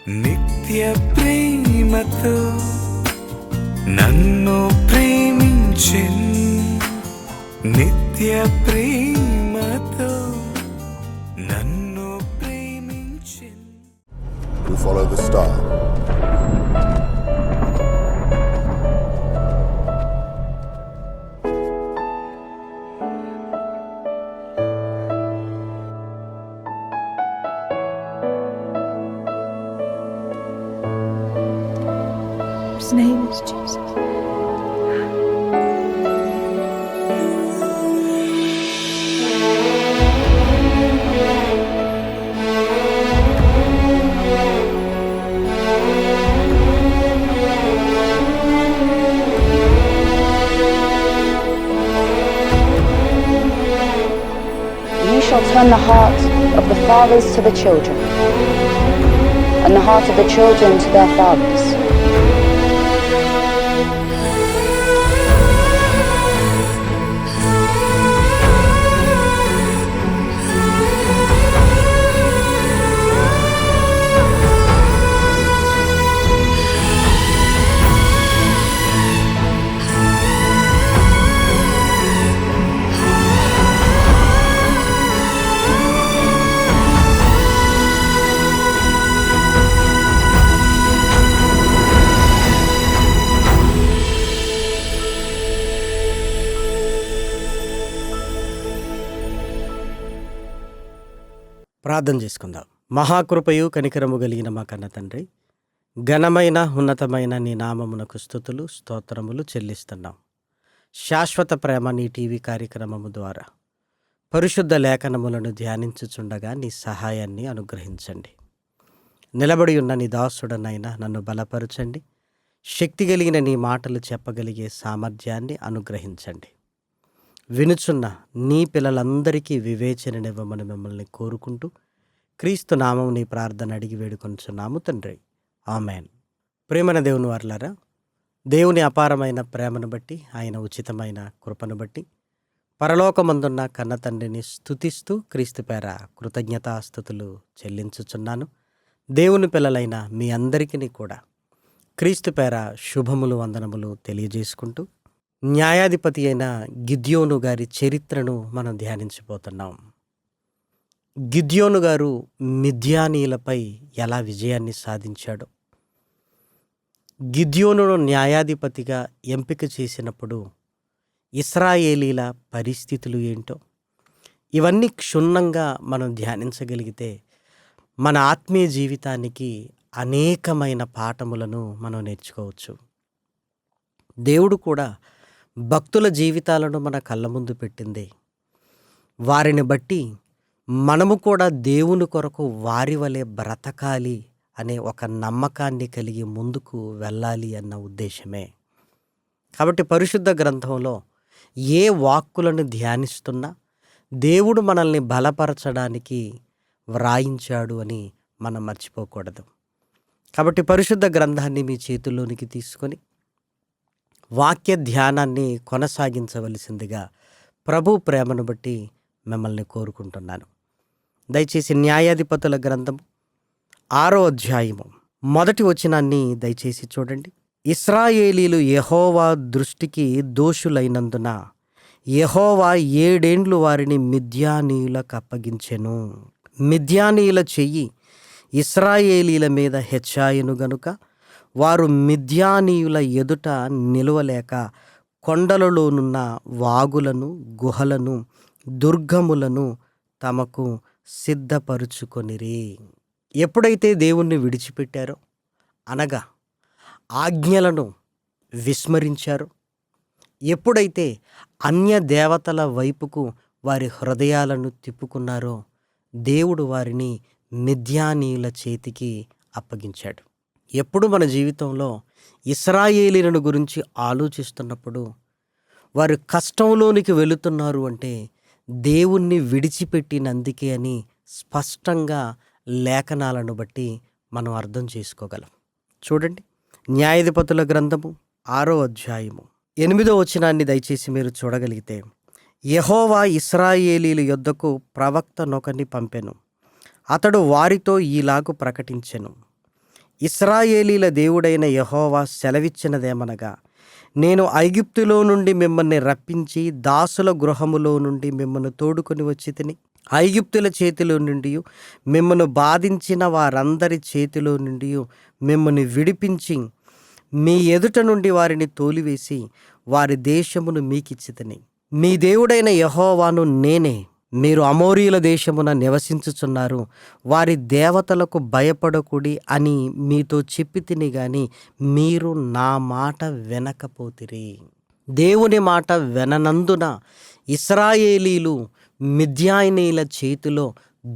నిత్య ప్రేమతో నన్ను ప్రేమించెన్, నిత్య ప్రేమతో నన్ను ప్రేమించెన్. We follow the star. His name is Jesus. You shall turn the hearts of the fathers to the children, and the heart of the children to their fathers. ప్రార్థన చేసుకుందాం. మహాకృపయు కనికరము కలిగిన మా కన్న తండ్రి, ఘనమైన ఉన్నతమైన నీ నామమునకు స్తుతులు స్తోత్రములు చెల్లిస్తున్నాం. శాశ్వత ప్రేమ నీ టీవీ కార్యక్రమము ద్వారా పరిశుద్ధ లేఖనములను ధ్యానించుచుండగా నీ సహాయాన్ని అనుగ్రహించండి. నిలబడి ఉన్న నీ దాసుడనైనా నన్ను బలపరచండి. శక్తి కలిగిన నీ మాటలు చెప్పగలిగే సామర్థ్యాన్ని అనుగ్రహించండి. వినుచున్న నీ పిల్లలందరికీ వివేచననివ్వమని మిమ్మల్ని కోరుకుంటూ క్రీస్తు నామం నీ ప్రార్థన అడిగి వేడుకొనుచున్నాము తండ్రి, ఆమెన్. ప్రేమన దేవుని వారలారా, దేవుని అపారమైన ప్రేమను బట్టి, ఆయన ఉచితమైన కృపను బట్టి పరలోకమందున్న కన్న తండ్రిని స్తుతిస్తూ క్రీస్తు పేర కృతజ్ఞతాస్తుతులు చెల్లించుచున్నాను. దేవుని పిల్లలైన మీ అందరికీ కూడా క్రీస్తు పేర శుభములు వందనములు తెలియజేసుకుంటూ న్యాయాధిపతి అయిన గిద్యోను గారి చరిత్రను మనం ధ్యానించబోతున్నాం. గిద్యోను గారు మిద్యానీయులపై ఎలా విజయాన్ని సాధించాడో, గిద్యోనును న్యాయాధిపతిగా ఎంపిక చేసినప్పుడు ఇశ్రాయేలీల పరిస్థితులు ఏంటో, ఇవన్నీ క్షుణ్ణంగా మనం ధ్యానించగలిగితే మన ఆత్మీయ జీవితానికి అనేకమైన పాఠములను మనం నేర్చుకోవచ్చు. దేవుడు కూడా భక్తుల జీవితాలను మన కళ్ళ ముందు పెట్టింది. వారిని బట్టి మనము కూడా దేవుని కొరకు వారి వలె బ్రతకాలి అనే ఒక నమ్మకాన్ని కలిగి ముందుకు వెళ్ళాలి అన్న ఉద్దేశమే. కాబట్టి పరిశుద్ధ గ్రంథంలో ఏ వాక్కులను ధ్యానిస్తున్నా దేవుడు మనల్ని బలపరచడానికి వ్రాయించాడు అని మనం మర్చిపోకూడదు. కాబట్టి పరిశుద్ధ గ్రంథాన్ని మీ చేతుల్లోనికి తీసుకొని వాక్య ధ్యానాన్ని కొనసాగించవలసిందిగా ప్రభు ప్రేమను బట్టి మిమ్మల్ని కోరుకుంటున్నాను. దయచేసి న్యాయాధిపతుల గ్రంథం 6వ అధ్యాయము 1వ వచనాన్ని దయచేసి చూడండి. ఇశ్రాయేలీలు యెహోవా దృష్టికి దోషులైనందున యెహోవా 7 ఏండ్లు వారిని మిద్యానీయులకు అప్పగించెను. మిద్యానీయుల చెయ్యి ఇశ్రాయేలీల మీద హెచ్చాయెను గనుక వారు మిద్యానీయుల ఎదుట నిలువలేక కొండలలోనున్న వాగులను, గుహలను, దుర్గములను తమకు సిద్ధపరుచుకొనిరి. ఎప్పుడైతే దేవుణ్ణి విడిచిపెట్టారో, అనగా ఆజ్ఞలను విస్మరించారో, ఎప్పుడైతే అన్య దేవతల వైపుకు వారి హృదయాలను తిప్పుకున్నారో, దేవుడు వారిని మిద్యానీయుల చేతికి అప్పగించాడు. ఎప్పుడు మన జీవితంలో ఇశ్రాయేలీలను గురించి ఆలోచిస్తున్నప్పుడు వారు కష్టంలోనికి వెళుతున్నారు అంటే దేవుణ్ణి విడిచిపెట్టినందుకే అని స్పష్టంగా లేఖనాలను బట్టి మనం అర్థం చేసుకోగలం. చూడండి, న్యాయాధిపతుల గ్రంథము 6వ అధ్యాయము 8వ వచనాన్ని దయచేసి మీరు చూడగలిగితే, యెహోవా ఇశ్రాయేలీల యొద్దకు ప్రవక్తనొకని పంపెను. అతడు వారితో ఈలాగు ప్రకటించెను, ఇశ్రాయేలీల దేవుడైన యెహోవా సెలవిచ్చినదేమనగా, నేను ఐగుప్తులో నుండి మిమ్మల్ని రప్పించి దాసుల గృహములో నుండి మిమ్మల్ని తోడుకొని వచ్చి తిని, ఐగుప్తుల చేతిలో నుండి మిమ్మల్ని బాధించిన వారందరి చేతిలో నుండి మిమ్మల్ని విడిపించి మీ ఎదుట నుండి వారిని తోలివేసి వారి దేశమును మీకిచ్చితిని. మీ దేవుడైన యెహోవాను నేనే. మీరు అమోరీయుల దేశమున నివసించుచున్నారు, వారి దేవతలకు భయపడకుడి అని మీతో చెప్పి తిని గాని మీరు నా మాట వినకపోతిరి. దేవుని మాట విననందున ఇశ్రాయేలీలు మిద్యానీయుల చేతిలో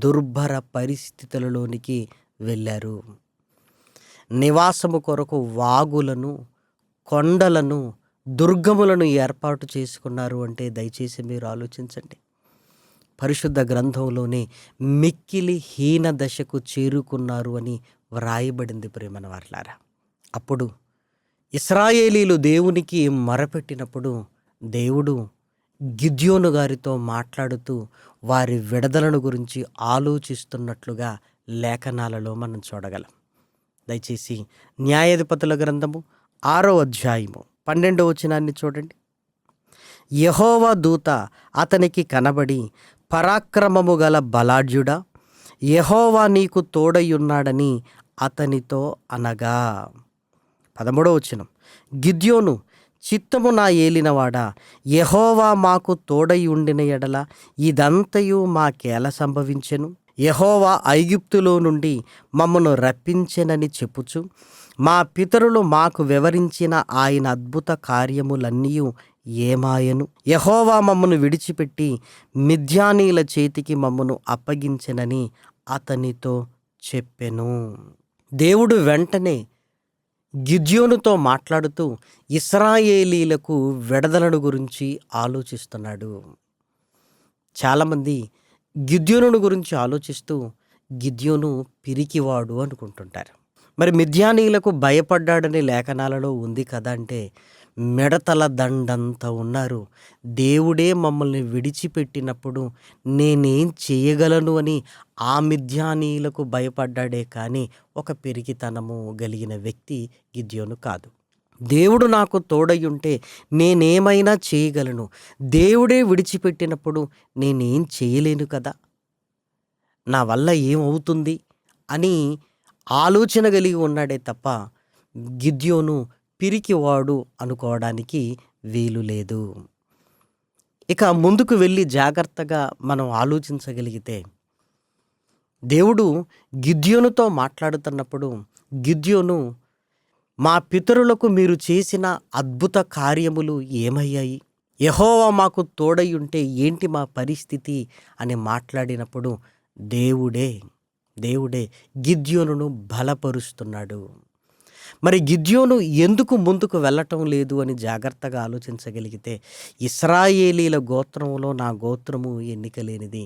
దుర్భర పరిస్థితులలోనికి వెళ్ళారు. నివాసము కొరకు వాగులను, కొండలను, దుర్గములను ఏర్పాటు చేసుకున్నారు అంటే దయచేసి మీరు ఆలోచించండి. పరిశుద్ధ గ్రంథంలోనే మిక్కిలి హీన దశకు చేరుకున్నారు అని వ్రాయబడింది ప్రేమన వారలారా. అప్పుడు ఇశ్రాయేలీలు దేవునికి మొరపెట్టినప్పుడు దేవుడు గిద్యోను గారితో మాట్లాడుతూ వారి విడుదలను గురించి ఆలోచిస్తున్నట్లుగా లేఖనాలలో మనం చూడగలం. దయచేసి న్యాయాధిపతుల గ్రంథము 6వ అధ్యాయము 12వ వచనాన్ని చూడండి. యెహోవా దూత అతనికి కనబడి, పరాక్రమము గల బలాఢ్యుడా, యెహోవా నీకు తోడయ్యున్నాడని అతనితో అనగా. 13వ వచనం. గిద్యోను, చిత్తము నా ఏలినవాడా, యెహోవా మాకు తోడై ఉండిన ఎడల ఇదంతయు మాకేల సంభవించెను? యెహోవా ఐగుప్తులో నుండి మమ్మను రప్పించెనని చెప్పుచు మా పితరులు మాకు వివరించిన ఆయన అద్భుత కార్యములన్నీ ఏమాయను? యెహోవా మమ్మను విడిచిపెట్టి మిద్యానీయుల చేతికి మమ్మను అప్పగించెనని అతనితో చెప్పెను. దేవుడు వెంటనే గిద్యోనుతో మాట్లాడుతూ ఇశ్రాయేలీలకు విడుదలను గురించి ఆలోచిస్తున్నాడు. చాలామంది గిద్యోను గురించి ఆలోచిస్తూ గిద్యోను పిరికివాడు అనుకుంటుంటారు. మరి మిద్యానీయులకు భయపడ్డాడని లేఖనాలలో ఉంది కదా అంటే మిడతల దండంత ఉన్నారు. దేవుడే మమ్మల్ని విడిచిపెట్టినప్పుడు నేనేం చేయగలను అని ఆ మిద్యానీయులకు భయపడ్డాడే కానీ ఒక పిరికితనము కలిగిన వ్యక్తి గిద్యోను కాదు. దేవుడు నాకు తోడయ్యుంటే నేనేమైనా చేయగలను, దేవుడే విడిచిపెట్టినప్పుడు నేనేం చేయలేను కదా, నా వల్ల ఏమవుతుంది అని ఆలోచన కలిగి ఉన్నాడే తప్ప గిద్యోను పిరికివాడు అనుకోవడానికి వీలు లేదు. ఇక ముందుకు వెళ్ళి జాగ్రత్తగా మనం ఆలోచించగలిగితే దేవుడు గిద్యోనుతో మాట్లాడుతున్నప్పుడు గిద్యోను, మా పితరులకు మీరు చేసిన అద్భుత కార్యములు ఏమయ్యాయి? యెహోవా మాకు తోడై ఉంటే ఏంటి మా పరిస్థితి అని మాట్లాడినప్పుడు దేవుడే గిద్యోనును బలపరుస్తున్నాడు. మరి గిద్యోను ఎందుకు ముందుకు వెళ్ళటం లేదు అని జాగ్రత్తగా ఆలోచించగలిగితే, ఇశ్రాయేలీల గోత్రంలో నా గోత్రము ఎన్నిక లేనిది,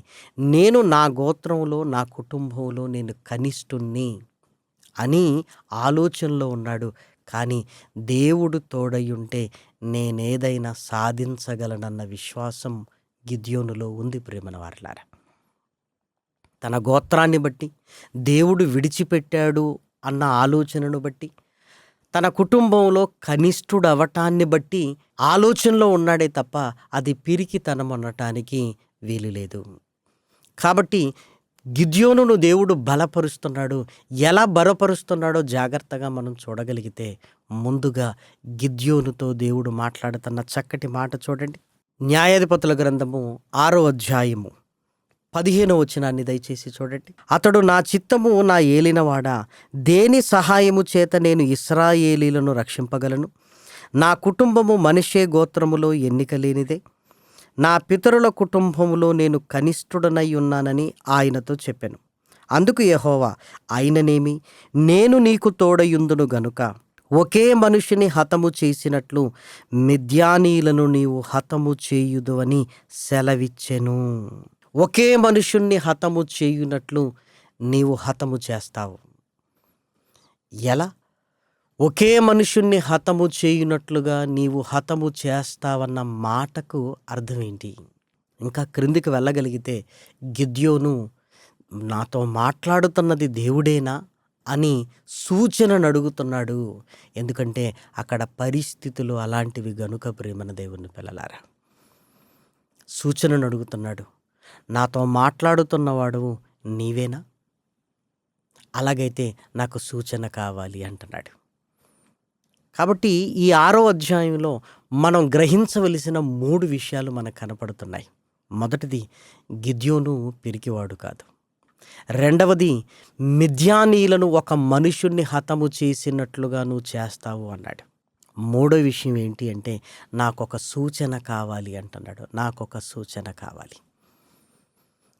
నేను నా గోత్రంలో నా కుటుంబంలో నేను కనిష్ఠుణ్ణి అని ఆలోచనలో ఉన్నాడు. కానీ దేవుడు తోడయ్యుంటే నేనేదైనా సాధించగలనన్న విశ్వాసం గిద్యోనులో ఉంది ప్రేమన వారలారా. తన గోత్రాన్ని బట్టి, దేవుడు విడిచిపెట్టాడు అన్న ఆలోచనను బట్టి, తన కుటుంబంలో కనిష్ఠుడవటాన్ని బట్టి ఆలోచనలో ఉన్నాడే తప్ప అది పిరికితనం అనటానికి వీలు లేదు. కాబట్టి గిద్యోనును దేవుడు బలపరుస్తున్నాడు. ఎలా బలపరుస్తున్నాడో జాగ్రత్తగా మనం చూడగలిగితే, ముందుగా గిద్యోనుతో దేవుడు మాట్లాడుతున్న చక్కటి మాట చూడండి. న్యాయాధిపతుల గ్రంథము 6వ అధ్యాయము 15వ వచనాన్ని దయచేసి చూడండి. అతడు, నా చిత్తము నా ఏలినవాడా, దేని సహాయము చేత నేను ఇశ్రాయేలీలను రక్షింపగలను? నా కుటుంబము మనష్షే గోత్రములో ఎన్నిక లేనిదే, నా పితరుల కుటుంబములో నేను కనిష్ఠుడనై ఉన్నానని ఆయనతో చెప్పెను. అందుకు యెహోవా, అయిననేమి, నేను నీకు తోడయుందును గనుక ఒకే మనుషుని హతము చేసినట్లు మిద్యానీయులను నీవు హతము చేయుదు అని సెలవిచ్చెను. ఒకే మనుషుణ్ణి హతము చేయునట్లు నీవు హతము చేస్తావు. ఎలా? ఒకే మనుషుణ్ణి హతము చేయునట్లుగా నీవు హతము చేస్తావన్న మాటకు అర్థం ఏంటి? ఇంకా క్రిందికి వెళ్ళగలిగితే, గిద్యోను, నాతో మాట్లాడుతున్నది దేవుడేనా అని సూచనను అడుగుతున్నాడు. ఎందుకంటే అక్కడ పరిస్థితులు అలాంటివి గనుక ప్రేమన దేవుని పిల్లలారా, సూచనను అడుగుతున్నాడు. నాతో మాట్లాడుతున్నవాడు నీవేనా? అలాగైతే నాకు సూచన కావాలి అంటున్నాడు. కాబట్టి ఈ 6వ అధ్యాయంలో మనం గ్రహించవలసిన 3 విషయాలు మనకు కనపడుతున్నాయి. మొదటిది, గిద్యోను పిరికివాడు కాదు. రెండవది, మిద్యానీయులను ఒక మనుషుణ్ణి హతము చేసినట్లుగా నువ్వు చేస్తావు అన్నాడు. మూడో విషయం ఏంటి అంటే, నాకొక సూచన కావాలి అంటున్నాడు. నాకొక సూచన కావాలి.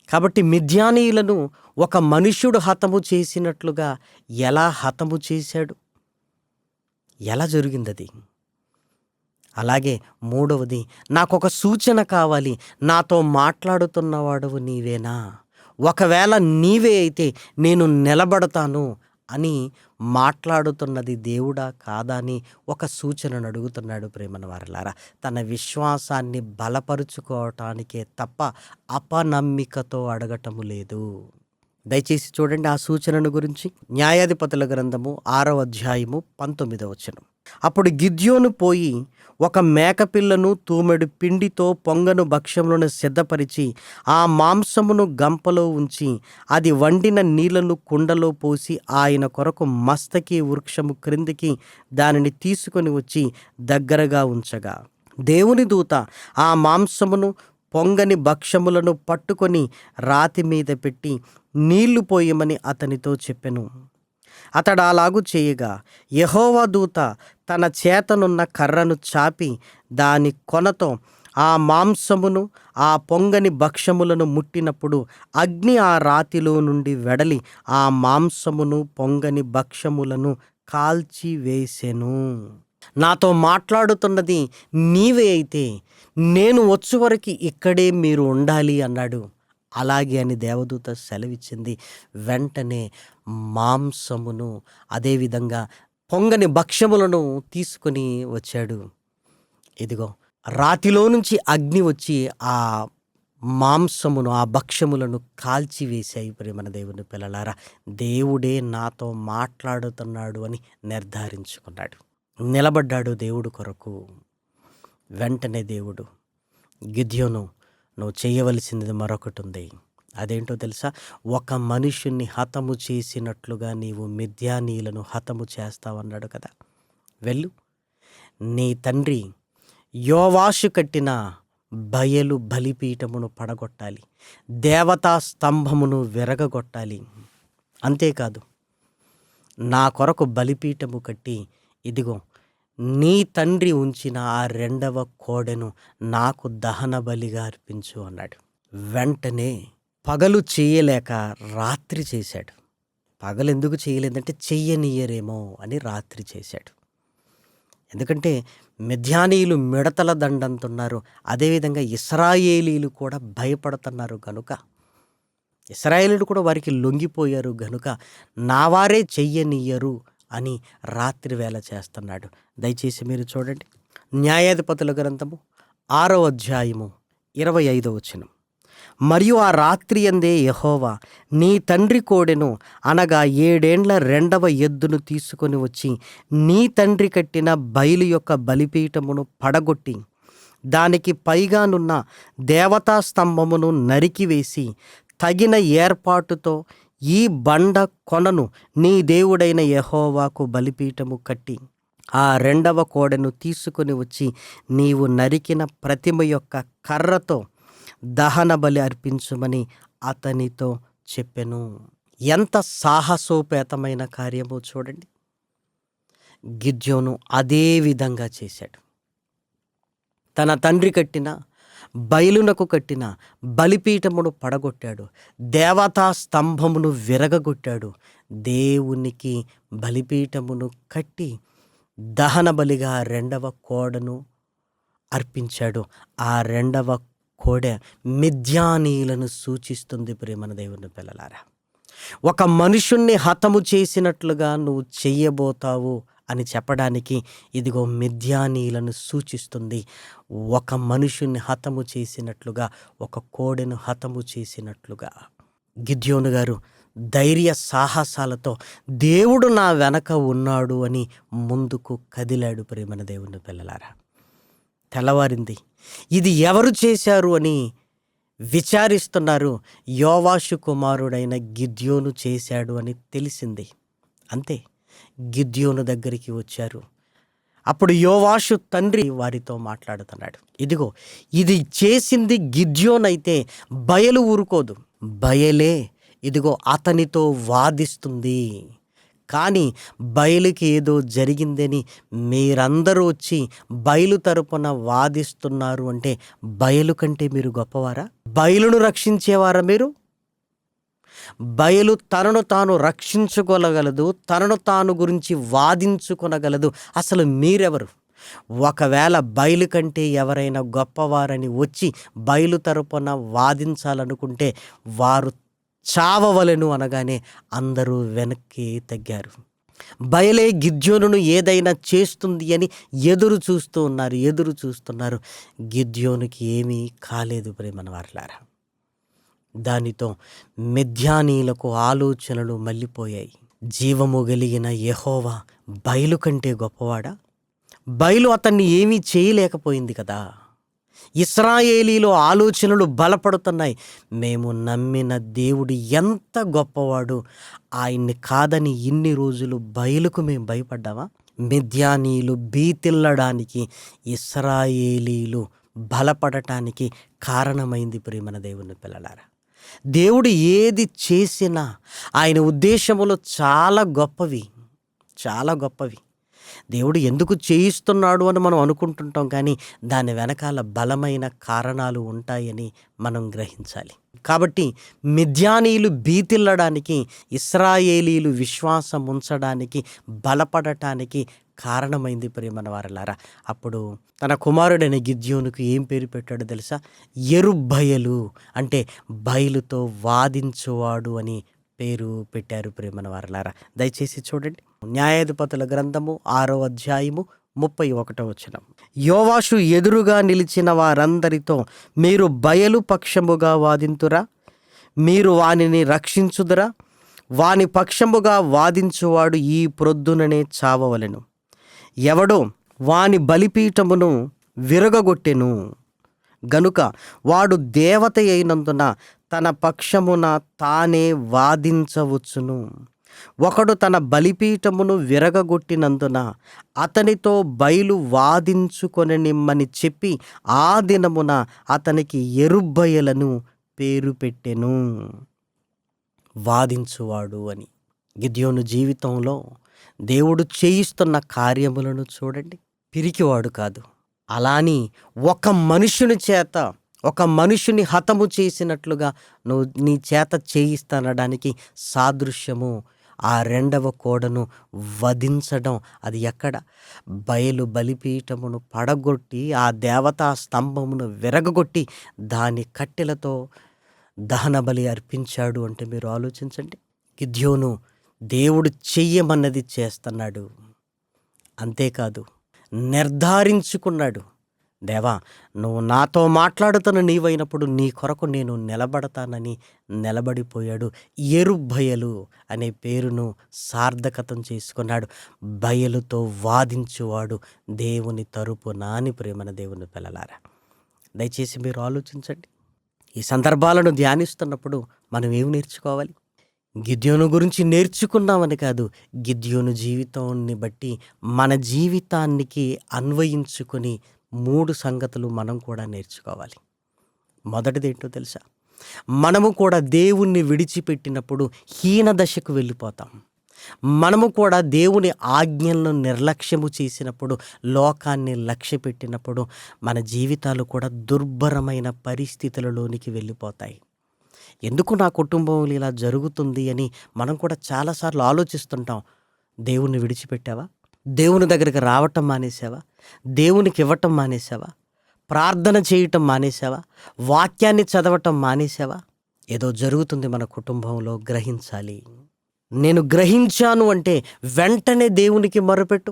కాబట్టి మిద్యానీయులను ఒక మనుష్యుడు హతము చేసినట్లుగా ఎలా హతము చేశాడు? ఎలా జరిగిందది? అలాగే మూడవది, నాకొక సూచన కావాలి. నాతో మాట్లాడుతున్నవాడవు నీవేనా? ఒకవేళ నీవే అయితే నేను నిలబడతాను అని మాట్లాడుతున్నది దేవుడా కాదా అని ఒక సూచనను అడుగుతున్నాడు. ప్రేమన వారలారా, తన విశ్వాసాన్ని బలపరుచుకోవటానికే తప్ప అపనమ్మికతో అడగటము లేదు. దయచేసి చూడండి ఆ సూచనను గురించి. న్యాయాధిపతుల గ్రంథము 6వ అధ్యాయము 19వ వచనం. అప్పుడు గిద్యోను పోయి ఒక మేకపిల్లను తూమెడు పిండితో పొంగను భక్ష్యములను సిద్ధపరిచి ఆ మాంసమును గంపలో ఉంచి అది వండిన నీళ్లను కుండలో పోసి ఆయన కొరకు మస్తకి వృక్షము క్రిందికి దానిని తీసుకొని వచ్చి దగ్గరగా ఉంచగా, దేవుని దూత ఆ మాంసమును పొంగని భక్ష్యములను పట్టుకొని రాతి మీద పెట్టి నీళ్లు పోయమని అతనితో చెప్పెను. అతడు అలాగు చేయగా యెహోవా దూత తన చేతనున్న కర్రను చాపి దాని కొనతో ఆ మాంసమును ఆ పొంగని భక్ష్యములను ముట్టినప్పుడు అగ్ని ఆ రాతిలో నుండి వెడలి ఆ మాంసమును పొంగని భక్ష్యములను కాల్చివేసెను. నాతో మాట్లాడుతున్నది నీవే అయితే నేను వచ్చు వరకు ఇక్కడే మీరు ఉండాలి అన్నాడు. అలాగే అని దేవదూత సెలవిచ్చింది. వెంటనే మాంసమును అదేవిధంగా పొంగని భక్ష్యములను తీసుకొని వచ్చాడు. ఇదిగో రాతిలో నుంచి అగ్ని వచ్చి ఆ మాంసమును ఆ భక్ష్యములను కాల్చివేశాయి. ప్రేమన దేవుని పిల్లలారా, దేవుడే నాతో మాట్లాడుతున్నాడు అని నిర్ధారించుకున్నాడు. నిలబడ్డాడు దేవుడు కొరకు. వెంటనే దేవుడు, గిద్యోను నువ్వు చేయవలసింది మరొకటి ఉంది. అదేంటో తెలుసా? ఒక మనుషుణ్ణి హతము చేసినట్లుగా నీవు మిద్యానీయులను హతము చేస్తావన్నాడు కదా. వెళ్ళు, నీ తండ్రి యోవాషు కట్టిన బయలు బలిపీఠమును పడగొట్టాలి, దేవతా స్తంభమును విరగగొట్టాలి. అంతేకాదు, నా కొరకు బలిపీఠము కట్టి ఇదిగో నీ తండ్రి ఉంచిన ఆ 2వ కోడెను నాకు దహన బలిగా అర్పించు అన్నాడు. వెంటనే పగలు చేయలేక రాత్రి చేశాడు. పగలు ఎందుకు చేయలేదంటే చెయ్యనీయరేమో అని రాత్రి చేశాడు. ఎందుకంటే మిద్యానీయులు మిడతల దండంతున్నారు, అదేవిధంగా ఇశ్రాయేలీలు కూడా భయపడుతున్నారు గనుక, ఇశ్రాయేలీలు కూడా వారికి లొంగిపోయారు గనుక నా వారే చెయ్యనీయరు అని రాత్రి వేళ చేస్తున్నాడు. దయచేసి మీరు చూడండి న్యాయాధిపతుల గ్రంథము 6వ అధ్యాయము 25వ వచనం. మరియు ఆ రాత్రి యందే యెహోవా నీ తండ్రి కోడెను అనగా 7 ఏండ్ల 2వ ఎద్దును తీసుకొని వచ్చి నీ తండ్రి కట్టిన బయలు యొక్క బలిపీఠమును పడగొట్టి దానికి పైగానున్న దేవతా స్తంభమును నరికివేసి తగిన ఏర్పాటుతో ఈ బండ కొనను నీ దేవుడైన యెహోవాకు బలిపీఠము కట్టి ఆ 2వ కోడెను తీసుకొని వచ్చి నీవు నరికిన ప్రతిమ యొక్క కర్రతో దహన బలి అర్పించుమని అతనితో చెప్పెను. ఎంత సాహసోపేతమైన కార్యమో చూడండి. గిద్యోను అదే విధంగా చేశాడు. తన తండ్రి కట్టిన బయలునకు కట్టిన బలిపీఠమును పడగొట్టాడు, దేవతా స్తంభమును విరగగొట్టాడు, దేవునికి బలిపీఠమును కట్టి దహన బలిగా 2వ కోడను అర్పించాడు. ఆ 2వ కోడె మిద్యానీయులను సూచిస్తుంది. ప్రేమన దేవుని పిల్లలారా, ఒక మనుషుణ్ణి హతము చేసినట్లుగా నువ్వు చెయ్యబోతావు అని చెప్పడానికి ఇదిగో మిద్యానీయులను సూచిస్తుంది. ఒక మనుషుణ్ణి హతము చేసినట్లుగా, ఒక కోడెను హతము చేసినట్లుగా. గిద్యోను గారు ధైర్య సాహసాలతో దేవుడు నా వెనక ఉన్నాడు అని ముందుకు కదిలాడు. ప్రేమన దేవుని పిల్లలారా, తెల్లవారింది. ఇది ఎవరు చేశారు అని విచారిస్తున్నారు. యోవాషు కుమారుడైన గిద్యోను చేశాడు అని తెలిసింది. అంతే, గిద్యోను దగ్గరికి వచ్చారు. అప్పుడు యోవాషు తండ్రి వారితో మాట్లాడుతున్నాడు. ఇదిగో, ఇది చేసింది గిద్యోనైతే బయలు ఊరుకోదు. బయలే ఇదిగో అతనితో వాదిస్తుంది. కానీ బయలుకి ఏదో జరిగిందని మీరందరూ వచ్చి బయలు తరపున వాదిస్తున్నారు అంటే బయలు కంటే మీరు గొప్పవారా? బయలును రక్షించేవారా మీరు? బయలు తనను తాను రక్షించుకోగలదు, తనను తాను గురించి వాదించుకొనగలదు. అసలు మీరెవరు? ఒకవేళ బయలు కంటే ఎవరైనా గొప్పవారని వచ్చి బయలు తరపున వాదించాలనుకుంటే వారు చావవలెను అనగానే అందరూ వెనక్కి తగ్గారు. బయలే గిద్యోనును ఏదైనా చేస్తుంది అని ఎదురు చూస్తున్నారు. గిద్యోనుకి ఏమీ కాలేదు ప్రేమన వారలారా. దానితో మిద్యానీయులకు ఆలోచనలు మళ్ళీపోయాయి. జీవము కలిగిన యెహోవా బయలు కంటే గొప్పవాడా? బయలు అతన్ని ఏమీ చేయలేకపోయింది కదా. ఇశ్రాయేలీలో ఆలోచనలు బలపడుతున్నాయి. మేము నమ్మిన దేవుడు ఎంత గొప్పవాడు, ఆయన్ని కాదని ఇన్ని రోజులు బయలుకు మేము భయపడ్డామా? మిద్యానీయులు భీతిల్లడానికి, ఇశ్రాయేలీలు బలపడటానికి కారణమైంది ప్రేమన దేవుని పిల్లలారా. దేవుడు ఏది చేసినా ఆయన ఉద్దేశములు చాలా గొప్పవి. దేవుడు ఎందుకు చేయిస్తున్నాడు అని మనం అనుకుంటుంటాం, కానీ దాని వెనకాల బలమైన కారణాలు ఉంటాయని మనం గ్రహించాలి. కాబట్టి మిద్యానీయులు భీతిల్లడానికి, ఇశ్రాయేలీలు విశ్వాసం ఉంచడానికి, బలపడటానికి కారణమైంది ప్రేమన వారలారా. అప్పుడు తన కుమారుడైన గిద్యోనుకు ఏం పేరు పెట్టాడో తెలుసా? యెరుబ్బయలు, అంటే బయలుతో వాదించువాడు అని పేరు పెట్టారు ప్రేమన వారలారా. దయచేసి చూడండి, న్యాయాధిపతుల గ్రంథము 6వ అధ్యాయము 31వ వచనం. యోవాషు ఎదురుగా నిలిచిన వారందరితో, మీరు బయలు పక్షముగా వాదింతురా? మీరు వానిని రక్షించుదురా? వాని పక్షముగా వాదించువాడు ఈ ప్రొద్దుననే చావవలెను. ఎవడో వాని బలిపీఠమును విరగగొట్టెను గనుక వాడు దేవత అయినందున తన పక్షమున తానే వాదించవచ్చును. ఒకడు తన బలిపీఠమును విరగగొట్టినందున అతనితో బయలు వాదించుకొననిమ్మని చెప్పి ఆ దినమున అతనికి యెరుబ్బయలను పేరు పెట్టెను, వాదించువాడు అని. గిద్యోను జీవితంలో దేవుడు చేయిస్తున్న కార్యములను చూడండి. పిరికివాడు కాదు, అలాని ఒక మనుషుని హతము చేసినట్లుగా నువ్వు నీ చేత చేయిస్తానడానికి సాదృశ్యము ఆ రెండవ కోడను వధించడం. అది ఎక్కడ? బయలు బలిపీఠమును పడగొట్టి ఆ దేవతా స్తంభమును విరగగొట్టి దాని కట్టెలతో దహన బలి అర్పించాడు అంటే మీరు ఆలోచించండి. గిద్యోను దేవుడు చెయ్యమన్నది చేస్తున్నాడు. అంతేకాదు, నిర్ధారించుకున్నాడు, దేవా నువ్వు నాతో మాట్లాడుతున్న నీవైనప్పుడు నీ కొరకు నేను నిలబడతానని నిలబడిపోయాడు. యెరుబ్బయలు అనే పేరును సార్థకతం చేసుకున్నాడు. బయలుతో వాదించువాడు దేవుని తరపున అని ప్రేమన దేవుని పిల్లలారా. దయచేసి మీరు ఆలోచించండి. ఈ సందర్భాలను ధ్యానిస్తున్నప్పుడు మనం ఏమి నేర్చుకోవాలి? గిద్యోను గురించి నేర్చుకున్నామని కాదు, గిద్యోను జీవితాన్ని బట్టి మన జీవితానికి అన్వయించుకొని 3 సంగతులు మనం కూడా నేర్చుకోవాలి. మొదటిది ఏంటో తెలుసా? మనము కూడా దేవుణ్ణి విడిచిపెట్టినప్పుడు హీన దశకు వెళ్ళిపోతాం. మనము కూడా దేవుని ఆజ్ఞలను నిర్లక్ష్యము చేసినప్పుడు, లోకాన్ని లక్ష్య పెట్టినప్పుడు మన జీవితాలు కూడా దుర్భరమైన పరిస్థితులలోనికి వెళ్ళిపోతాయి. ఎందుకు నా కుటుంబంలో ఇలా జరుగుతుంది అని మనం కూడా చాలాసార్లు ఆలోచిస్తుంటాం. దేవుణ్ణి విడిచిపెట్టావా? దేవుని దగ్గరికి రావటం మానేసావా? దేవునికి ఇవ్వటం మానేసావా? ప్రార్థన చేయటం మానేసావా? వాక్యాన్ని చదవటం మానేసావా? ఏదో జరుగుతుంది మన కుటుంబంలో, గ్రహించాలి. నేను గ్రహించాను అంటే వెంటనే దేవునికి మొరపెట్టు.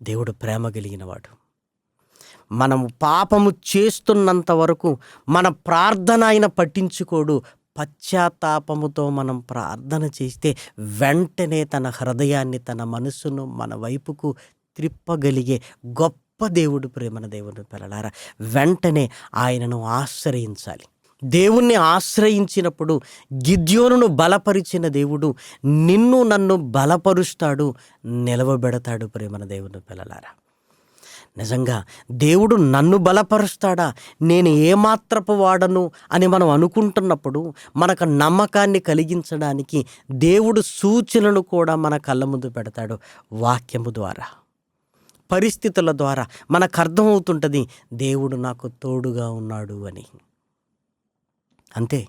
దేవుడు ప్రేమ కలిగినవాడు. మనము పాపము చేస్తున్నంత వరకు మన ప్రార్థన ఆయన పట్టించుకోడు. పశ్చాత్తాపముతో మనం ప్రార్థన చేస్తే వెంటనే తన హృదయాన్ని, తన మనసును మన వైపుకు త్రిప్పగలిగే గొప్ప దేవుడు, ప్రేమన దేవుని పిల్లలారా. వెంటనే ఆయనను ఆశ్రయించాలి. దేవుణ్ణి ఆశ్రయించినప్పుడు గిద్యోనును బలపరిచిన దేవుడు నిన్ను నన్ను బలపరుస్తాడు, నిలవబెడతాడు. ప్రేమన దేవుని పిల్లలారా, నిజంగా దేవుడు నన్ను బలపరుస్తాడా, నేను ఏమాత్రపు వాడను అని మనం అనుకుంటున్నప్పుడు మనకు నమ్మకాన్ని కలిగించడానికి దేవుడు సూచనలు కూడా మన కళ్ళ ముందు పెడతాడు. వాక్యము ద్వారా, పరిస్థితుల ద్వారా మనకు అర్థమవుతుంటుంది దేవుడు నాకు తోడుగా ఉన్నాడు అని. అంతే,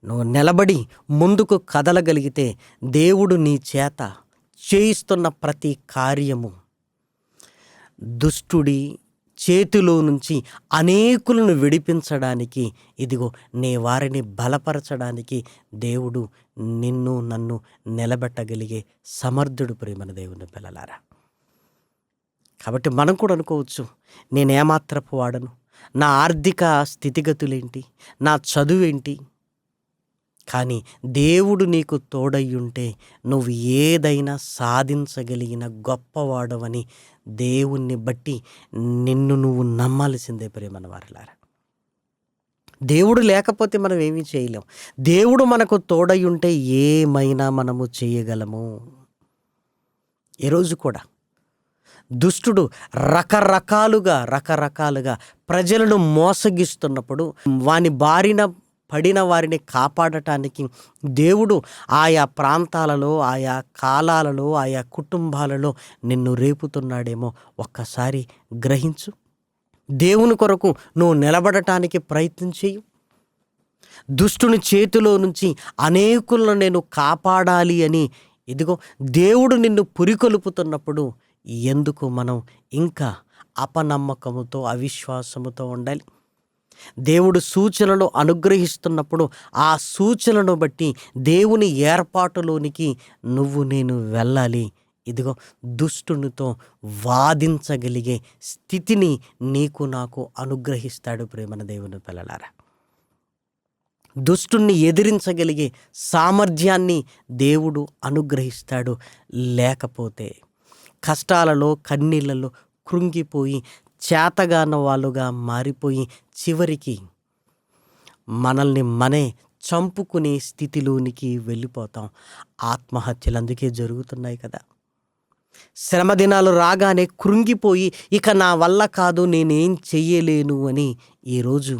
నువ్వు నిలబడి ముందుకు కదలగలిగితే దేవుడు నీ చేత చేయిస్తున్న ప్రతి కార్యము దుష్టుడి చేతిలో నుంచి అనేకులను విడిపించడానికి, ఇదిగో నీ వారిని బలపరచడానికి దేవుడు నిన్ను నన్ను నిలబెట్టగలిగే సమర్థుడు. ప్రేమన దేవుని పిల్లలారా, కాబట్టి మనం కూడా అనుకోవచ్చు, నేనేమాత్రపు వాడను, నా ఆర్థిక స్థితిగతులేంటి, నా చదువేంటి. కానీ దేవుడు నీకు తోడయ్యుంటే నువ్వు ఏదైనా సాధించగలిగిన గొప్పవాడవని దేవుణ్ణి బట్టి నిన్ను నువ్వు నమ్మాల్సిందే. ప్రేమన వారలారా, దేవుడు లేకపోతే మనం ఏమీ చేయలేం. దేవుడు మనకు తోడయ్యుంటే ఏమైనా మనము చేయగలము. ఈరోజు కూడా దుష్టుడు రకరకాలుగా ప్రజలను మోసగిస్తున్నప్పుడు వాని బారిన పడిన వారిని కాపాడటానికి దేవుడు ఆయా ప్రాంతాలలో, ఆయా కాలాలలో, ఆయా కుటుంబాలలో నిన్ను రేపుతున్నాడేమో ఒక్కసారి గ్రహించు. దేవుని కొరకు నువ్వు నిలబడటానికి ప్రయత్నం చేయు. దుష్టుని చేతిలో నుంచి అనేకులను నేను కాపాడాలి అని ఇదిగో దేవుడు నిన్ను పురికొల్పుతున్నప్పుడు ఎందుకు మనం ఇంకా అపనమ్మకముతో, అవిశ్వాసముతో ఉండాలి? దేవుడు సూచనలు అనుగ్రహిస్తున్నప్పుడు ఆ సూచనను బట్టి దేవుని ఏర్పాటులోనికి నువ్వు నేను వెళ్ళాలి. ఇదిగో దుష్టునితో వాదించగలిగే స్థితిని నీకు నాకు అనుగ్రహిస్తాడు. ప్రేమన దేవుని పిల్లలారా, దుష్టుణ్ణి ఎదిరించగలిగే సామర్థ్యాన్ని దేవుడు అనుగ్రహిస్తాడు. లేకపోతే కష్టాలలో, కన్నీళ్లలో కృంగిపోయి చేతగాన వాళ్ళుగా మారిపోయి చివరికి మనల్ని మనే చంపుకునే స్థితిలోనికి వెళ్ళిపోతాం. ఆత్మహత్యలు అందుకే జరుగుతున్నాయి కదా. శ్రమ దినాలు రాగానే కృంగిపోయి ఇక నా వల్ల కాదు, నేనేం చెయ్యలేను అని ఈరోజు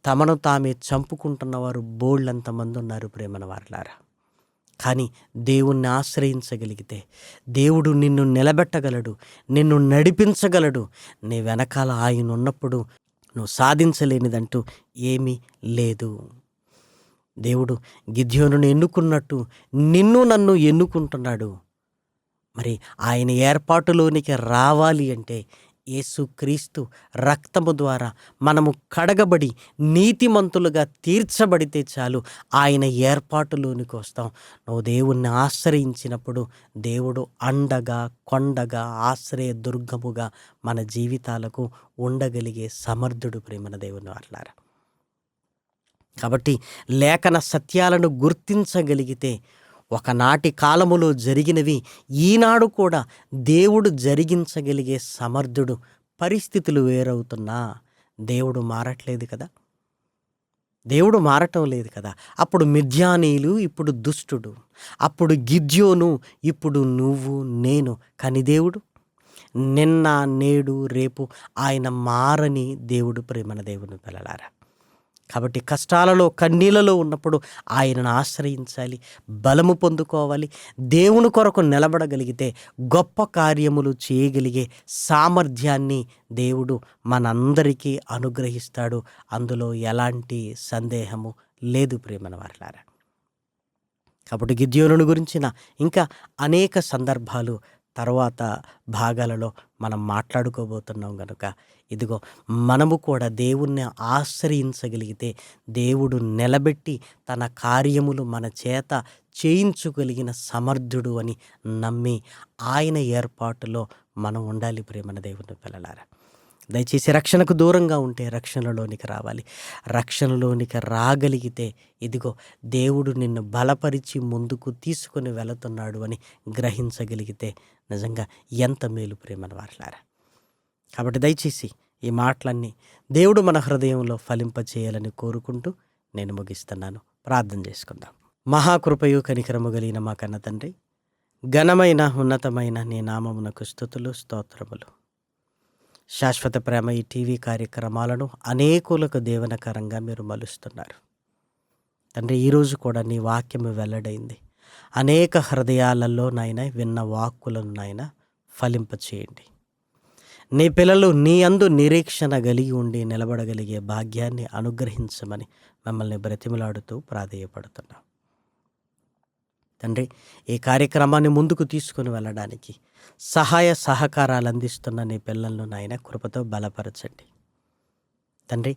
తమను తామే చంపుకుంటున్నవారు బోళ్ళంతమంది ఉన్నారు. ప్రేమన వారలారా, కానీ దేవుణ్ణి ఆశ్రయించగలిగితే దేవుడు నిన్ను నిలబెట్టగలడు, నిన్ను నడిపించగలడు. నీ వెనకాల ఆయన ఉన్నప్పుడు నువ్వు సాధించలేనిదంటూ ఏమీ లేదు. దేవుడు గిద్యోనుని ఎన్నుకున్నట్టు నిన్ను నన్ను ఎన్నుకుంటున్నాడు. మరి ఆయన ఏర్పాటులోనికి రావాలి అంటే యేసుక్రీస్తు రక్తము ద్వారా మనము కడగబడి నీతిమంతులుగా తీర్చబడితే చాలు, ఆయన ఏర్పాటులోనికి వస్తాం. నువ్వు దేవుణ్ణి ఆశ్రయించినప్పుడు దేవుడు అండగా, కొండగా, ఆశ్రయ దుర్గముగా మన జీవితాలకు ఉండగలిగే సమర్థుడు. ప్రేమన దేవుని వారలారా, కాబట్టి లేఖన సత్యాలను గుర్తించగలిగితే ఒకనాటి కాలములో జరిగినవి ఈనాడు కూడా దేవుడు జరిగించగలిగే సమర్థుడు. పరిస్థితులు వేరవుతున్నా దేవుడు మారట్లేదు కదా, దేవుడు మారటం లేదు కదా. అప్పుడు మిద్యానీయులు, ఇప్పుడు దుష్టుడు, అప్పుడు గిద్యోను, ఇప్పుడు నువ్వు నేను. కానీ దేవుడు నిన్న, నేడు, రేపు ఆయన మారని దేవుడు. ప్రేమన దేవుని పిల్లలారా, కాబట్టి కష్టాలలో, కన్నీళ్ళలో ఉన్నప్పుడు ఆయనను ఆశ్రయించాలి, బలము పొందుకోవాలి. దేవుని కొరకు నిలబడగలిగితే గొప్ప కార్యములు చేయగలిగే సామర్థ్యాన్ని దేవుడు మనందరికీ అనుగ్రహిస్తాడు. అందులో ఎలాంటి సందేహము లేదు. ప్రేమన వారలారా, కాబట్టి గిద్యోనుని గురించిన ఇంకా అనేక సందర్భాలు తర్వాత భాగాలలో మనం మాట్లాడుకోబోతున్నాం కనుక ఇదిగో మనము కూడా దేవుణ్ణి ఆశ్రయించగలిగితే దేవుడు నిలబెట్టి తన కార్యములు మన చేత చేయించగలిగిన సమర్థుడు అని నమ్మి ఆయన ఏర్పాటులో మనం ఉండాలి. ప్రేమన దేవుని పిల్లలారా, దయచేసి రక్షణకు దూరంగా ఉంటే రక్షణలోనికి రావాలి. రక్షణలోనికి రాగలిగితే ఇదిగో దేవుడు నిన్ను బలపరిచి ముందుకు తీసుకొని వెళుతున్నాడు అని గ్రహించగలిగితే నిజంగా ఎంత మేలు ప్రేమను వారలారా. కాబట్టి దయచేసి ఈ మాటలన్నీ దేవుడు మన హృదయంలో ఫలింపచేయాలని కోరుకుంటూ నేను ముగిస్తున్నాను. ప్రార్థన చేసుకుందాం. మహాకృపయు కనికరము కలిగిన మా కన్న తండ్రి, ఘనమైన ఉన్నతమైన నీ నామమునకు స్తుతులు స్తోత్రములు. శాశ్వత ప్రేమ ఈ టీవీ కార్యక్రమాలను అనేకులకు దీవెనకరంగా మీరు మలుస్తున్నారు తండ్రి. ఈరోజు కూడా నీ వాక్యము వెల్లడైంది. అనేక హృదయాలలో నాయన విన్న వాక్కులను నాయన ఫలింపచేయండి. నీ పిల్లలు నీ అందు నిరీక్షణ కలిగి ఉండి నిలబడగలిగే భాగ్యాన్ని అనుగ్రహించమని మిమ్మల్ని బ్రతిమలాడుతూ ప్రాధేయపడుతున్నాం తండ్రి. ఈ కార్యక్రమాన్ని ముందుకు తీసుకుని వెళ్ళడానికి సహాయ సహకారాలు అందిస్తున్న నీ పిల్లలను నాయన కృపతో బలపరచండి తండ్రి.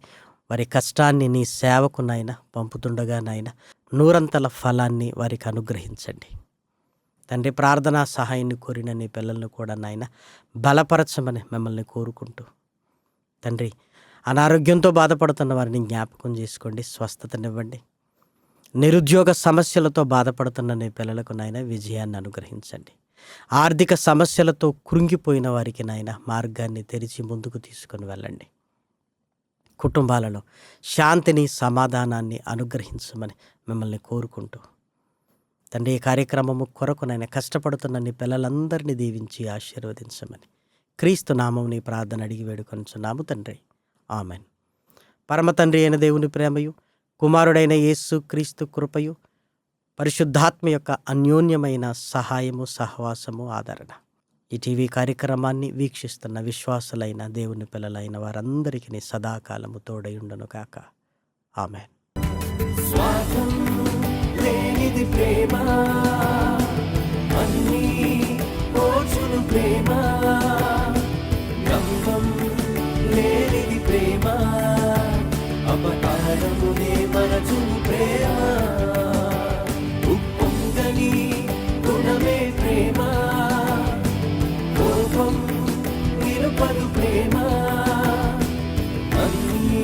వారి కష్టాన్ని నీ సేవకు నాయన పంపుతుండగా నాయన నూరంతల ఫలాన్ని వారికి అనుగ్రహించండి తండ్రి. ప్రార్థనా సహాయాన్ని కోరిన నీ పిల్లలను కూడా నాయన బలపరచమని మిమ్మల్ని కోరుకుంటూ తండ్రి, అనారోగ్యంతో బాధపడుతున్న వారిని జ్ఞాపకం చేసుకోండి, స్వస్థతనివ్వండి. నిరుద్యోగ సమస్యలతో బాధపడుతున్న నీ పిల్లలకు నాయన విజయాన్ని అనుగ్రహించండి. ఆర్థిక సమస్యలతో కృంగిపోయిన వారికి నాయన మార్గాన్ని తెరిచి ముందుకు తీసుకొని వెళ్ళండి. కుటుంబాలలో శాంతిని సమాధానాన్ని అనుగ్రహించమని మిమ్మల్ని కోరుకుంటూ తండ్రి, ఈ కార్యక్రమము కొరకు నాయన కష్టపడుతున్న నీ పిల్లలందరినీ దీవించి ఆశీర్వదించమని క్రీస్తు నామం నీ ప్రార్థన అడిగి వేడుకొనుచున్నాము తండ్రి, ఆమెన్. పరమ తండ్రి అయిన దేవుని ప్రేమయు, కుమారుడైన యేసు క్రీస్తు కృపయు, పరిశుద్ధాత్మ యొక్క అన్యోన్యమైన సహాయము, సహవాసము, ఆదరణ ఈ టీవీ కార్యక్రమాన్ని వీక్షిస్తున్న విశ్వాసులైన దేవుని పిల్లలైన వారందరికీ సదాకాలము తోడై ఉండును కాక. ఆమెన్. స్వార్థం లేనిది ప్రేమ, అన్నీ ఓర్చును ప్రేమ, గంగం లేనిది ప్రేమ, అపకారమునే మరచును ప్రేమ, ఉప్పొంగని గుణమే ప్రేమ, కోపం నిలుపదు ప్రేమ, అన్నీ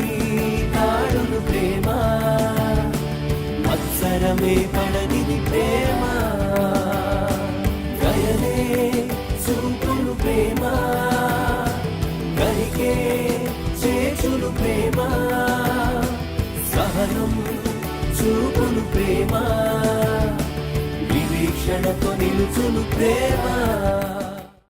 తాడును ప్రేమ, మత్సరమే పడనిది ప్రేమ, దయనే చూపును ప్రేమ, కరికే చేచును ప్రేమ, సహనం చూపును ప్రేమ, నిరీక్షణతో నిలుచును ప్రేమ.